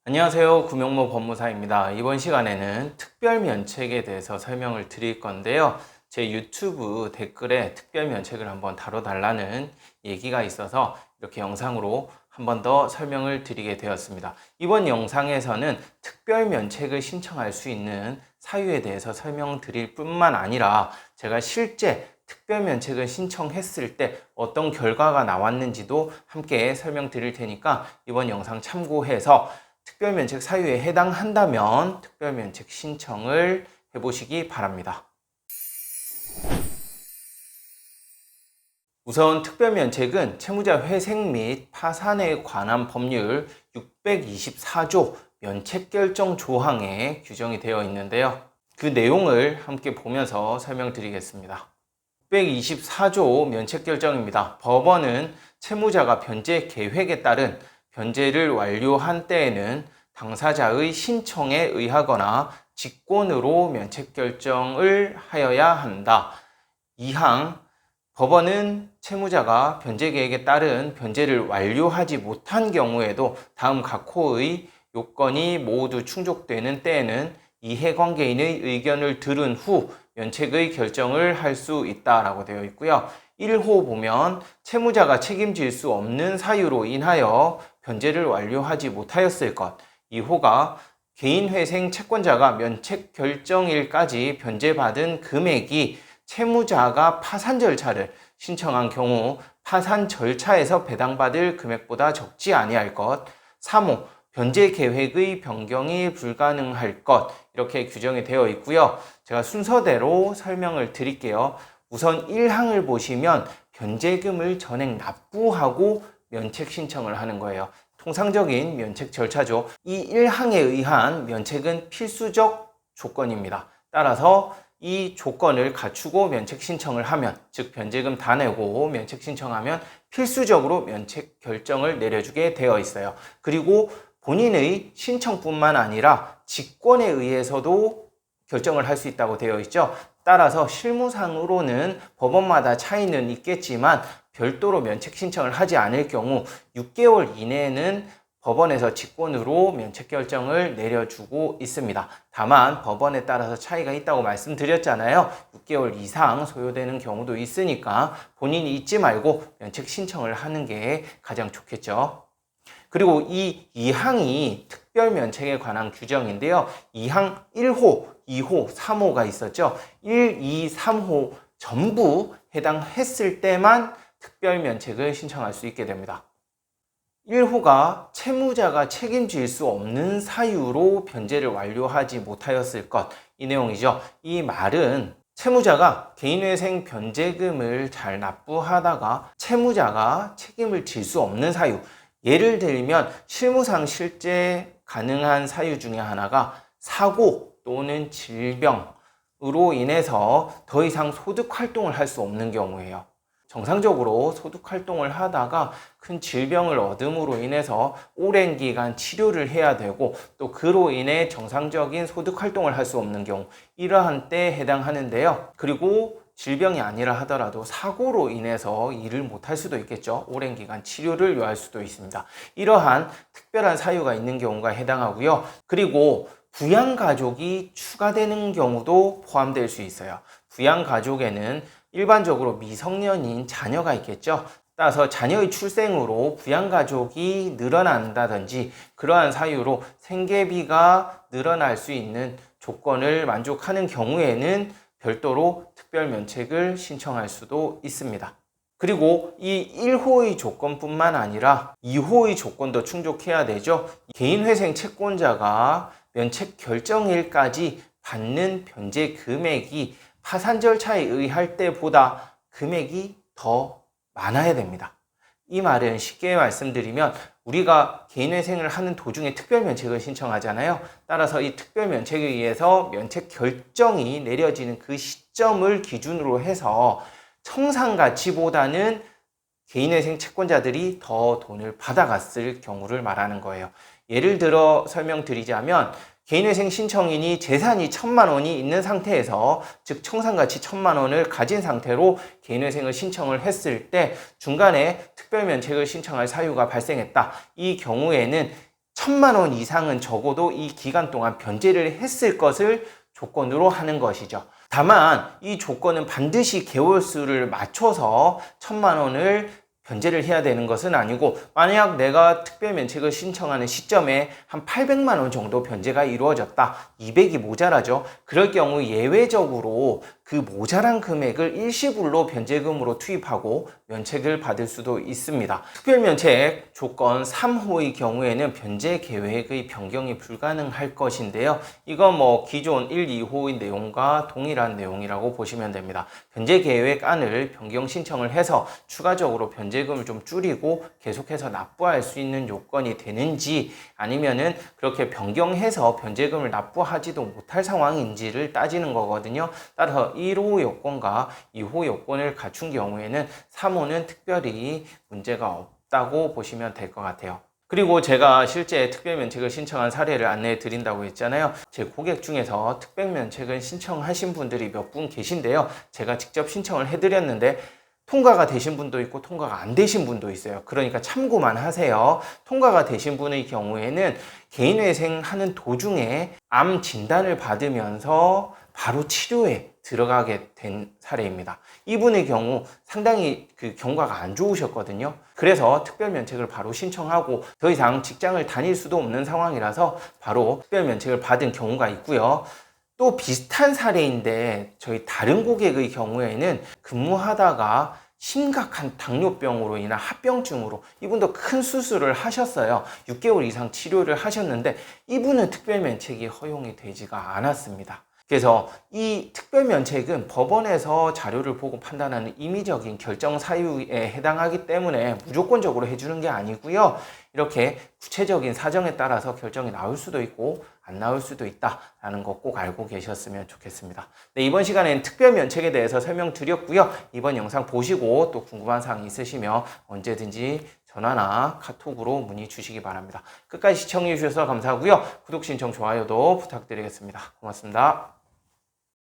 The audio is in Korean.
안녕하세요. 구명모 법무사입니다. 이번 시간에는 특별면책에 대해서 설명을 드릴 건데요. 제 유튜브 댓글에 특별면책을 한번 다뤄달라는 얘기가 있어서 이렇게 영상으로 한 번 더 설명을 드리게 되었습니다. 이번 영상에서는 특별면책을 신청할 수 있는 사유에 대해서 설명드릴 뿐만 아니라 제가 실제 특별면책을 신청했을 때 어떤 결과가 나왔는지도 함께 설명드릴 테니까 이번 영상 참고해서 특별면책 사유에 해당한다면 특별면책 신청을 해보시기 바랍니다. 우선 특별면책은 채무자 회생 및 파산에 관한 법률 624조 면책결정 조항에 규정이 되어 있는데요. 그 내용을 함께 보면서 설명드리겠습니다. 624조 면책결정입니다. 법원은 채무자가 변제 계획에 따른 변제를 완료한 때에는 당사자의 신청에 의하거나 직권으로 면책결정을 하여야 한다. 2항 법원은 채무자가 변제 계획에 따른 변제를 완료하지 못한 경우에도 다음 각호의 요건이 모두 충족되는 때에는 이해관계인의 의견을 들은 후 면책의 결정을 할 수 있다라고 되어 있고요. 1호 보면 채무자가 책임질 수 없는 사유로 인하여 변제를 완료하지 못하였을 것. 2호가 개인회생 채권자가 면책 결정일까지 변제받은 금액이 채무자가 파산 절차를 신청한 경우 파산 절차에서 배당받을 금액보다 적지 아니할 것. 3호 변제 계획의 변경이 불가능할 것. 이렇게 규정이 되어 있고요. 제가 순서대로 설명을 드릴게요. 우선 1항을 보시면 변제금을 전액 납부하고 면책 신청을 하는 거예요. 통상적인 면책 절차죠. 이 1항에 의한 면책은 필수적 조건입니다. 따라서 이 조건을 갖추고 면책 신청을 하면, 즉 변제금 다 내고 면책 신청하면 필수적으로 면책 결정을 내려주게 되어 있어요. 그리고 본인의 신청뿐만 아니라 직권에 의해서도 결정을 할 수 있다고 되어 있죠. 따라서 실무상으로는 법원마다 차이는 있겠지만 별도로 면책 신청을 하지 않을 경우 6개월 이내에는 법원에서 직권으로 면책 결정을 내려주고 있습니다. 다만 법원에 따라서 차이가 있다고 말씀드렸잖아요. 6개월 이상 소요되는 경우도 있으니까 본인이 잊지 말고 면책 신청을 하는 게 가장 좋겠죠. 그리고 이 2항이 특별면책에 관한 규정인데요. 2항 1호, 2호, 3호가 있었죠. 1, 2, 3호 전부 해당했을 때만 특별면책을 신청할 수 있게 됩니다. 1호가 채무자가 책임질 수 없는 사유로 변제를 완료하지 못하였을 것. 이 내용이죠. 이 말은 채무자가 개인회생 변제금을 잘 납부하다가 채무자가 책임을 질 수 없는 사유. 예를 들면 실무상 실제 가능한 사유 중에 하나가 사고 또는 질병으로 인해서 더 이상 소득 활동을 할 수 없는 경우예요. 정상적으로 소득 활동을 하다가 큰 질병을 얻음으로 인해서 오랜 기간 치료를 해야 되고 또 그로 인해 정상적인 소득 활동을 할 수 없는 경우, 이러한 때에 해당하는데요. 그리고 질병이 아니라 하더라도 사고로 인해서 일을 못할 수도 있겠죠. 오랜 기간 치료를 요할 수도 있습니다. 이러한 특별한 사유가 있는 경우가 해당하고요. 그리고 부양가족이 추가되는 경우도 포함될 수 있어요. 부양가족에는 일반적으로 미성년인 자녀가 있겠죠. 따라서 자녀의 출생으로 부양가족이 늘어난다든지 그러한 사유로 생계비가 늘어날 수 있는 조건을 만족하는 경우에는 별도로 특별면책을 신청할 수도 있습니다. 그리고 이 1호의 조건뿐만 아니라 2호의 조건도 충족해야 되죠. 개인회생 채권자가 면책 결정일까지 받는 변제 금액이 파산 절차에 의할 때보다 금액이 더 많아야 됩니다. 이 말은 쉽게 말씀드리면 우리가 개인회생을 하는 도중에 특별면책을 신청하잖아요. 따라서 이 특별면책에 의해서 면책 결정이 내려지는 그 시점을 기준으로 해서 청산가치보다는 개인회생 채권자들이 더 돈을 받아갔을 경우를 말하는 거예요. 예를 들어 설명드리자면 개인회생 신청인이 재산이 1,000만 원이 있는 상태에서, 즉 청산가치 1,000만 원을 가진 상태로 개인회생을 신청을 했을 때 중간에 특별면책을 신청할 사유가 발생했다. 이 경우에는 1,000만 원 이상은 적어도 이 기간 동안 변제를 했을 것을 조건으로 하는 것이죠. 다만 이 조건은 반드시 개월수를 맞춰서 1,000만 원을 변제를 해야 되는 것은 아니고, 만약 내가 특별면책을 신청하는 시점에 한 800만 원 정도 변제가 이루어졌다, 200이 모자라죠. 그럴 경우 예외적으로 그 모자란 금액을 일시불로 변제금으로 투입하고 면책을 받을 수도 있습니다. 특별면책 조건 3호의 경우에는 변제 계획의 변경이 불가능할 것인데요. 이건 기존 1, 2호의 내용과 동일한 내용이라고 보시면 됩니다. 변제 계획안을 변경 신청을 해서 추가적으로 변제금을 좀 줄이고 계속해서 납부할 수 있는 요건이 되는지, 아니면은 그렇게 변경해서 변제금을 납부하지도 못할 상황인지를 따지는 거거든요. 따라서 1호 요건과 2호 요건을 갖춘 경우에는 3호는 특별히 문제가 없다고 보시면 될 것 같아요. 그리고 제가 실제 특별면책을 신청한 사례를 안내해 드린다고 했잖아요. 제 고객 중에서 특별면책을 신청하신 분들이 몇 분 계신데요. 제가 직접 신청을 해드렸는데 통과가 되신 분도 있고 통과가 안 되신 분도 있어요. 그러니까 참고만 하세요. 통과가 되신 분의 경우에는 개인회생하는 도중에 암 진단을 받으면서 바로 치료에 들어가게 된 사례입니다. 이분의 경우 상당히 경과가 안 좋으셨거든요. 그래서 특별면책을 바로 신청하고 더 이상 직장을 다닐 수도 없는 상황이라서 바로 특별면책을 받은 경우가 있고요. 또 비슷한 사례인데 저희 다른 고객의 경우에는 근무하다가 심각한 당뇨병으로 인한 합병증으로 이분도 큰 수술을 하셨어요. 6개월 이상 치료를 하셨는데 이분은 특별면책이 허용이 되지가 않았습니다. 그래서 이 특별면책은 법원에서 자료를 보고 판단하는 임의적인 결정 사유에 해당하기 때문에 무조건적으로 해주는 게 아니고요. 이렇게 구체적인 사정에 따라서 결정이 나올 수도 있고 안 나올 수도 있다라는 거 꼭 알고 계셨으면 좋겠습니다. 네, 이번 시간에는 특별면책에 대해서 설명드렸고요. 이번 영상 보시고 또 궁금한 사항 있으시면 언제든지 전화나 카톡으로 문의 주시기 바랍니다. 끝까지 시청해 주셔서 감사하고요. 구독, 신청, 좋아요도 부탁드리겠습니다. 고맙습니다.